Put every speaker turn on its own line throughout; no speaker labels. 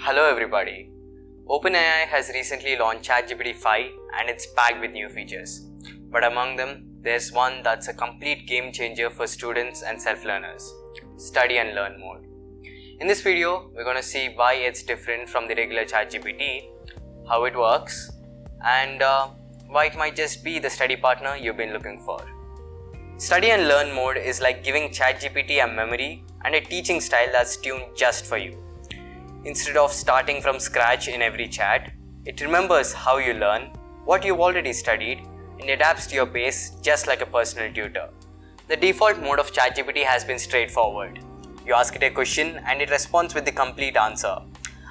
Hello everybody. OpenAI has recently launched ChatGPT 5 and it's packed with new features. But among them, there's one that's a complete game changer for students and self-learners. Study and learn mode. In this video, we're going to see why it's different from the regular ChatGPT, how it works, and why it might just be the study partner you've been looking for. Study and learn mode is like giving ChatGPT a memory and a teaching style that's tuned just for you. Instead of starting from scratch in every chat, it remembers how you learn, what you've already studied, and adapts to your pace just like a personal tutor. The default mode of ChatGPT has been straightforward. You ask it a question and it responds with the complete answer.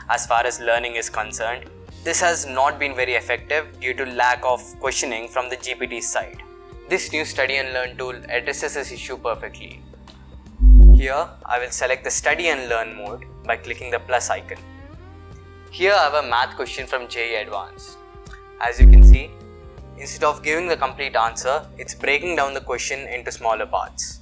As far as learning is concerned, this has not been very effective due to lack of questioning from the GPT's side. This new study and learn tool addresses this issue perfectly. Here, I will select the study and learn mode by clicking the plus icon. Here I have a math question from JEE Advanced. As you can see, instead of giving the complete answer, it's breaking down the question into smaller parts.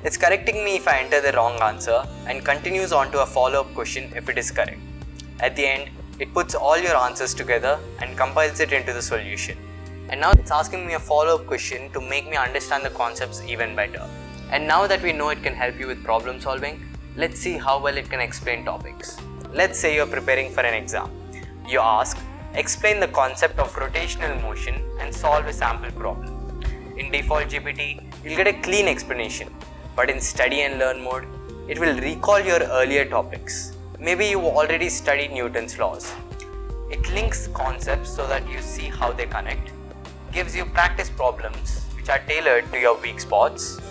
It's correcting me if I enter the wrong answer and continues on to a follow-up question if it is correct. At the end, it puts all your answers together and compiles it into the solution. And now it's asking me a follow-up question to make me understand the concepts even better. And now that we know it can help you with problem solving, let's see how well it can explain topics. Let's say you're preparing for an exam. You ask, explain the concept of rotational motion and solve a sample problem. In default GPT, you'll get a clean explanation. But in study and learn mode, it will recall your earlier topics. Maybe you already studied Newton's laws. It links concepts so that you see how they connect, gives you practice problems which are tailored to your weak spots.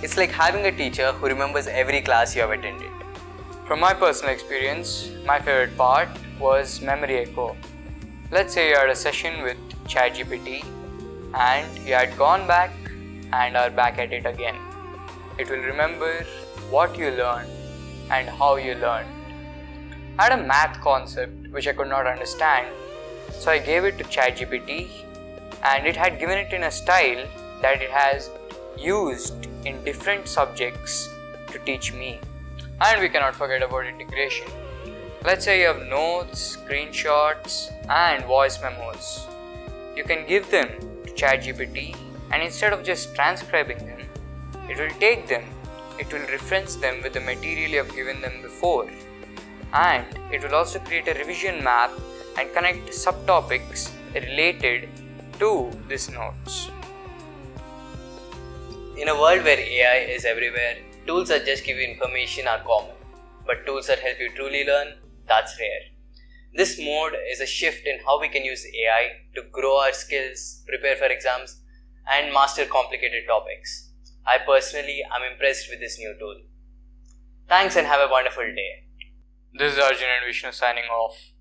It's like having a teacher who remembers every class you have attended.
From my personal experience, my favorite part was memory echo. Let's say you had a session with ChatGPT and you had gone back and are back at it again. It will remember what you learned and how you learned. I had a math concept which I could not understand, so I gave it to ChatGPT and it had given it in a style that it has used in different subjects to teach me. And we cannot forget about integration. Let's say you have notes, screenshots and voice memos. You can give them to ChatGPT and instead of just transcribing them, it will take them, it will reference them with the material you have given them before. And it will also create a revision map and connect subtopics related to these notes.
In a world where AI is everywhere, tools that just give you information are common. But tools that help you truly learn, that's rare. This mode is a shift in how we can use AI to grow our skills, prepare for exams, and master complicated topics. I personally am impressed with this new tool. Thanks and have a wonderful day.
This is Arjun and Vishnu signing off.